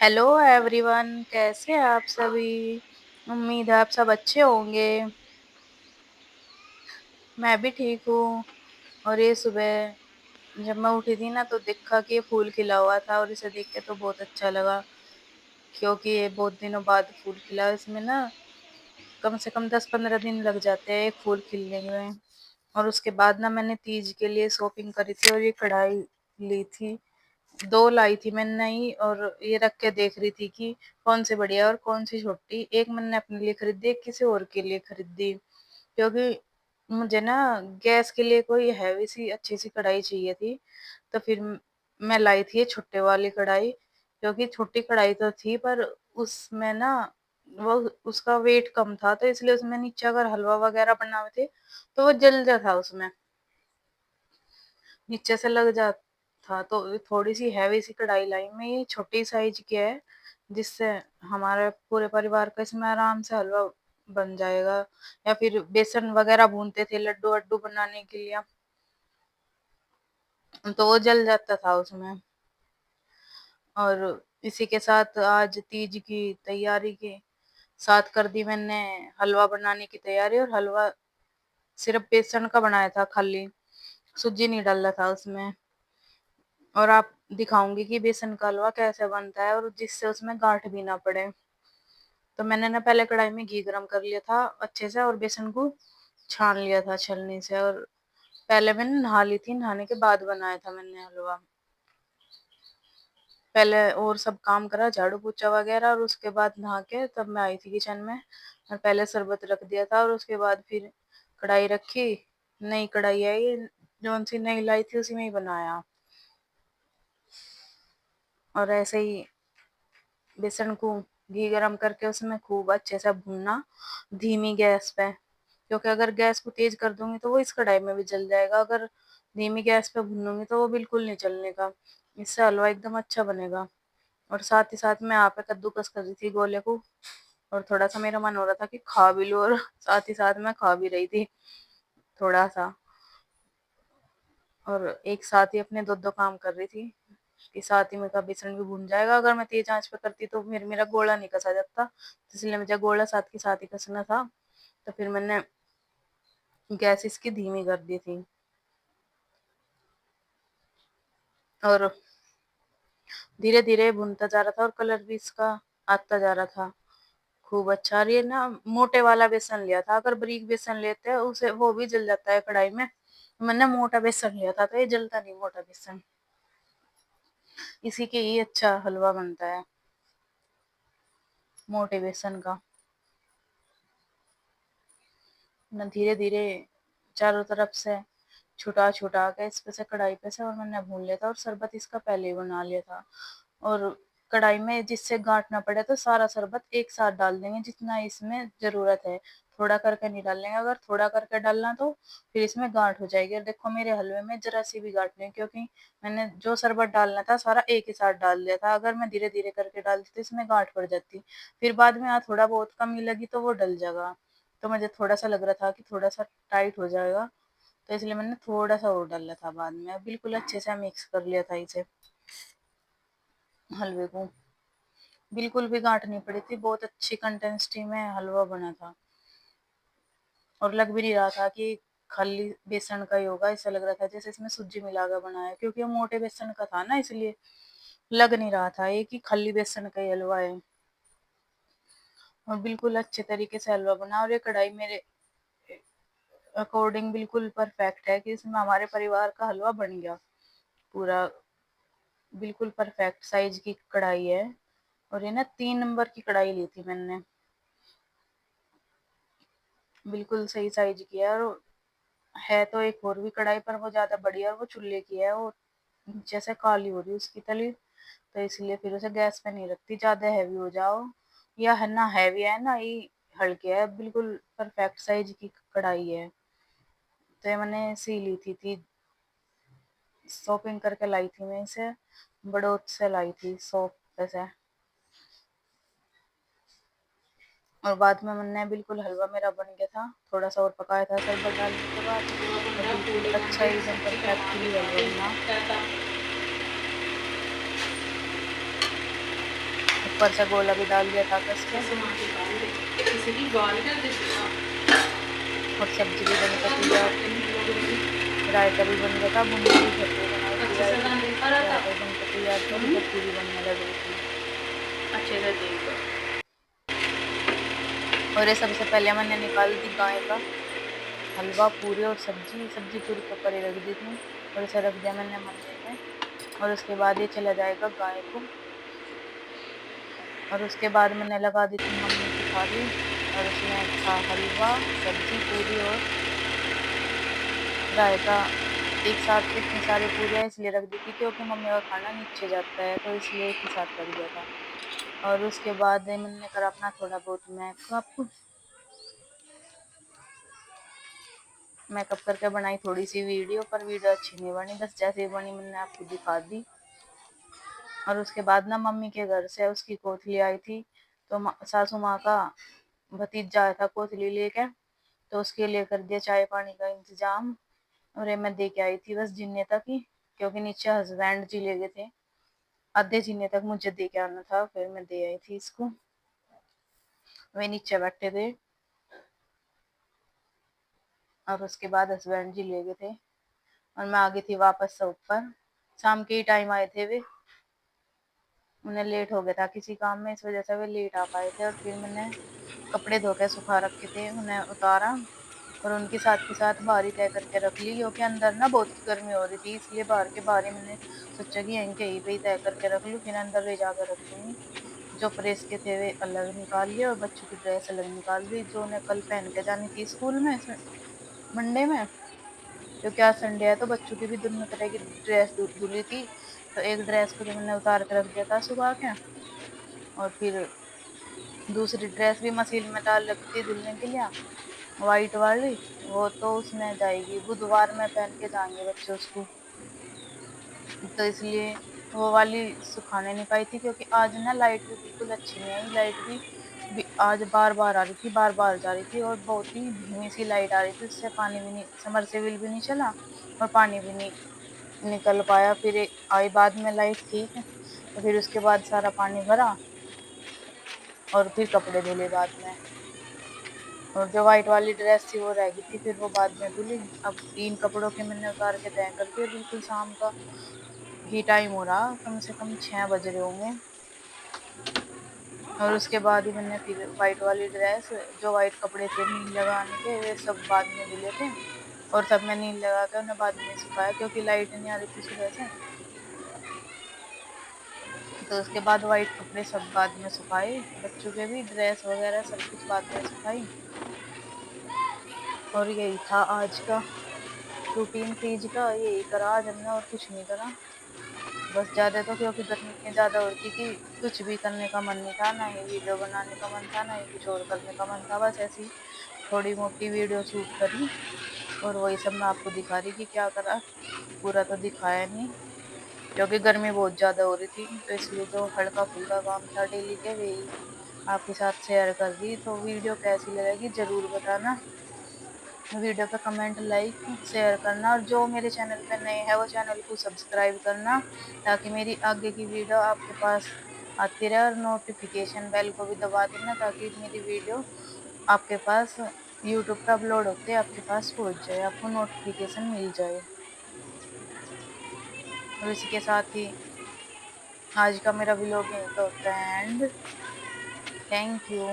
Hello everyone, कैसे हैं आप सभी। उम्मीद है आप सब अच्छे होंगे। मैं भी ठीक हूँ। और ये सुबह जब मैं उठी थी ना तो देखा कि ये फूल खिला हुआ था और इसे देख के तो बहुत अच्छा लगा, क्योंकि ये बहुत दिनों बाद फूल खिला। इसमें ना कम से कम 10-15 दिन लग जाते हैं एक फूल खिलने में। और उसके बाद ना मैंने तीज के लिए शॉपिंग करी थी और ये कढ़ाई ली थी। 2 लाई थी मैंने नई, और ये रख के देख रही थी कि कौन सी बढ़िया और कौन सी छोटी। एक मैंने अपने लिए खरीदी, एक किसी और के लिए खरीदी, क्योंकि मुझे ना गैस के लिए कोई हैवी सी अच्छी सी कढ़ाई चाहिए थी। तो फिर मैं लाई थी ये छोटे वाली कढ़ाई, क्योंकि छोटी कढ़ाई तो थी पर उसमें ना वो उसका वेट कम था, तो इसलिए उसमें नीचे अगर हलवा वगैरह बनाए थे तो वो जल जाता था, उसमें नीचे से लग जाता था। तो थोड़ी सी हैवी सी कढ़ाई लाई मैं, ये छोटी साइज की है, जिससे हमारे पूरे परिवार का इसमें आराम से हलवा बन जाएगा। या फिर बेसन वगैरह भूनते थे लड्डू वड्डू बनाने के लिए, तो वो जल जाता था उसमें। और इसी के साथ आज तीज की तैयारी के साथ कर दी मैंने हलवा बनाने की तैयारी। और हलवा सिर्फ बेसन का बनाया था, खाली सूजी नहीं डाला था उसमें। और आप दिखाऊंगी कि बेसन का हलवा कैसे बनता है और जिससे उसमें गांठ भी ना पड़े। तो मैंने ना पहले कढ़ाई में घी गरम कर लिया था अच्छे से, और बेसन को छान लिया था छलनी से। और पहले मैंने नहा ली थी, नहाने के बाद बनाया था मैंने हलवा। पहले और सब काम करा, झाड़ू पोछा वगैरह, और उसके बाद नहा के तब मैं आई थी किचन में। और पहले शरबत रख दिया था और उसके बाद फिर कढ़ाई रखी। नई कढ़ाई है ये, जौन सी नई लाई थी उसी में ही बनाया। और ऐसे ही बेसन को घी गरम करके उसमें खूब अच्छे से भूनना, धीमी गैस पे। क्योंकि अगर गैस को तेज कर दूंगी तो वो इस कढ़ाई में भी जल जाएगा, अगर धीमी गैस पे भूनूंगी तो वो बिल्कुल नहीं चलने का। इससे हलवा एकदम अच्छा बनेगा। और साथ ही साथ मैं यहाँ पे कद्दूकस कर रही थी गोले को, और थोड़ा सा मेरा मन हो रहा था कि खा भी लूं, और साथ ही साथ मैं खा भी रही थी थोड़ा सा। और एक साथ ही अपने दो दो काम कर रही थी कि साथ ही मेरा बेसन भी भून जाएगा। अगर मैं तेज आंच पे करती तो फिर मेरा गोला नहीं कसा जाता, तो इसलिए मुझे गोला साथ के साथ ही कसना था। तो फिर मैंने गैस इसकी धीमी कर दी थी। और धीरे धीरे भुनता जा रहा था और कलर भी इसका आता जा रहा था खूब अच्छा। और ये ना मोटे वाला बेसन लिया था, अगर बारीक बेसन लेते हैं उसे वो भी जल जाता है कढ़ाई में। मैंने मोटा बेसन लिया था तो ये जलता नहीं मोटा बेसन, इसी के ही अच्छा हलवा बनता है मोटे बेसन का। मैं धीरे धीरे चारों तरफ से छुटा छुटा के इस पे से कढ़ाई पे से, और मैंने भून लिया था। और शरबत इसका पहले ही बना लिया था। और कढ़ाई में जिससे गांठ ना पड़े तो सारा शरबत एक साथ डाल देंगे जितना इसमें जरूरत है, थोड़ा करके नहीं डालेंगे। अगर थोड़ा करके डालना तो फिर इसमें गांठ हो जाएगी। और देखो मेरे हलवे में जरा सी भी गांठ नहीं, क्योंकि मैंने जो शरबत डालना था सारा एक ही साथ डाल दिया था। अगर मैं धीरे धीरे करके डालती तो इसमें गांठ पड़ जाती, फिर बाद में थोड़ा बहुत कमी लगी तो वो डल जाएगा। तो मुझे थोड़ा सा लग रहा था कि थोड़ा सा टाइट हो जाएगा, तो इसलिए मैंने थोड़ा सा और डाला था बाद में। बिल्कुल अच्छे से मिक्स कर लिया था इसे, हलवे को। बिल्कुल भी गांठ नहीं पड़ी थी, बहुत अच्छी कंसिस्टेंसी में हलवा बना था। और लग भी नहीं रहा था कि खाली बेसन का ही होगा, ऐसा लग रहा था जैसे इसमें सूजी मिला कर बनाया, क्योंकि वो मोटे बेसन का था ना, इसलिए लग नहीं रहा था ये कि खाली बेसन का ही हलवा है। और बिल्कुल अच्छे तरीके से हलवा बना। और ये कढ़ाई मेरे अकॉर्डिंग बिल्कुल परफेक्ट है कि इसमें हमारे परिवार का हलवा बन गया पूरा। बिल्कुल परफेक्ट साइज की कढ़ाई है। और ये ना 3 नंबर की कढ़ाई ली थी मैंने, बिल्कुल सही साइज की है। और है तो एक और भी कढ़ाई पर वो ज्यादा बड़ी है, और वो चूल्हे की है, वो नीचे से काली हो रही है उसकी तली। तो इसलिए फिर उसे गैस पे नहीं रखती, ज्यादा हैवी हो जाओ। या है ना हैवी है ना ये हल्के है, बिल्कुल परफेक्ट साइज की कढ़ाई है। तो ये मैंने सी ली थी शॉपिंग करके लाई थी मैं इसे, बड़ोत से लाई थी शॉप पे से। और बाद में मैंने बिल्कुल हलवा मेरा बन गया था, थोड़ा सा और पकाया था शरबत डालने के बाद। और बिल्कुल अच्छा एकदम परफेक्टली हलवा बना। ऊपर से गोला भी डाल दिया था कस के, और सब्जी भी बनकर तैयार थी, रायता भी बन गया था, बूंदी भी घर पे बनाई थी रायता भी बनकर तैयार था, और सब्जी भी बनने लग रही थी अच्छे से देखो। और ये सबसे पहले मैंने निकाल दी गाय का हलवा पूरी और सब्जी पूरी पकड़ रख दी थी, और इसे रख दिया मैंने मंदिर में। और उसके बाद ये चला जाएगा गाय को, और उसके बाद मैंने लगा दी थी मम्मी की थाली, और उसमें था हलवा, सब्जी पूरी और रायता। एक साथ इतनी सारी पूरियाँ इसलिए रख दी थी क्योंकि मम्मी का खाना नीचे जाता है, तो इसलिए एक ही साथ रख दिया था। और उसके बाद मैंने करा अपना थोड़ा बहुत मेकअप करके बनाई थोड़ी सी वीडियो, पर वीडियो अच्छी नहीं बनी, बस जैसे बनी मैंने आपको दिखा दी। और उसके बाद ना मम्मी के घर से उसकी कोथली आई थी, तो सासू माँ का भतीजा आया था कोथली लेके, तो उसके लिए कर दिया चाय पानी का इंतजाम। और ये मैं दे के आई थी बस जिन्ने तक ही, क्योंकि नीचे हस्बैंड जी ले गए थे, आधे जिन्ने तक मुझे दे के आना था, फिर मैं दे आई थी इसको। वे नीचे बैठे थे, और उसके बाद हस्बैंड जी ले गए थे, और मैं आ गई थी वापस से ऊपर। शाम के ही टाइम आए थे वे, उन्हें लेट हो गया था किसी काम में, इस वजह से वे लेट आ पाए थे। और फिर मैंने कपड़े धो के सुखा रखे थे, उन्हें उतारा, और उनके साथ के साथ बारी तय करके रख ली, क्योंकि अंदर ना बहुत गर्मी हो रही थी, इसलिए बाहर के बारी मैंने सोचा कि यहीं कहीं पे ही तय करके रख लूँ, फिर अंदर ले जाकर रख दूंगी। जो प्रेस के थे वे अलग निकाल लिए, और बच्चों की ड्रेस अलग निकाल ली, जो उन्हें कल पहन के जानी थी स्कूल में मंडे में, क्योंकि आज संडे है, तो बच्चों की भी दोनों तरह की ड्रेस धुली थी। तो एक ड्रेस को तो मैंने उतार के रख दिया था सुबह के, और फिर दूसरी ड्रेस भी मशीन में डाल रखी थी धुलने के लिए, वाइट वाली, वो तो उसमें जाएगी बुधवार में पहन के जाएंगे बच्चे उसको, तो इसलिए वो वाली सुखाने नहीं पाई थी, क्योंकि आज ना लाइट भी बिल्कुल अच्छी नहीं आई, लाइट भी आज बार बार आ रही थी, बार बार जा रही थी, और बहुत ही धीमी सी लाइट आ रही थी, उससे पानी भी नहीं, समरसेबिल भी नहीं चला, और पानी भी नहीं निकल पाया। फिर आई बाद में लाइट ठीक है, तो फिर उसके बाद सारा पानी भरा, और फिर कपड़े धुले बाद में, और जो व्हाइट वाली ड्रेस थी वो रह गई थी, फिर वो बाद में धुली। अब 3 कपड़ों के मैंने उतार के तय कर दिए, बिल्कुल शाम का ही टाइम हो रहा, कम से कम 6 बज रहे होंगे। और उसके बाद ही मैंने फिर व्हाइट वाली ड्रेस, जो व्हाइट कपड़े थे नील लगाने के, वे सब बाद में धुले थे, और सब मैं नील लगा के उन्हें बाद में सुखाया, क्योंकि लाइट नहीं आ रही थी सुबह से। तो उसके बाद व्हाइट कपड़े सब बाद में सुखाए, बच्चों के भी ड्रेस वगैरह सब कुछ बाद में सुखाई। और यही था आज का रूटीन तीज का, यही करा आज हमने, और कुछ नहीं करा। बस ज़्यादा तो क्योंकि गर्मी इतनी ज़्यादा हो रही थी कि कुछ भी करने का मन नहीं था, ना ही वीडियो बनाने का मन था, ना ही कुछ और करने का मन था, बस ऐसी थोड़ी मोटी वीडियो शूट करी, और वही सब मैं आपको दिखा रही कि क्या करा, पूरा तो दिखाया नहीं, क्योंकि गर्मी बहुत ज़्यादा हो रही थी, तो इसलिए जो हल्का फुल्का काम था डेली के वही आपके साथ शेयर कर दी। तो वीडियो कैसी लगेगी ज़रूर बताना, वीडियो पे कमेंट लाइक शेयर करना, और जो मेरे चैनल पे नए हैं वो चैनल को सब्सक्राइब करना, ताकि मेरी आगे की वीडियो आपके पास आती रहे, और नोटिफिकेशन बेल को भी दबा देना, ताकि मेरी वीडियो आपके पास यूट्यूब पे अपलोड होते आपके पास पहुंच जाए, आपको नोटिफिकेशन मिल जाए। और इसी के साथ ही आज का मेरा व्लॉग यहीं पे होता है एंड थैंक यू।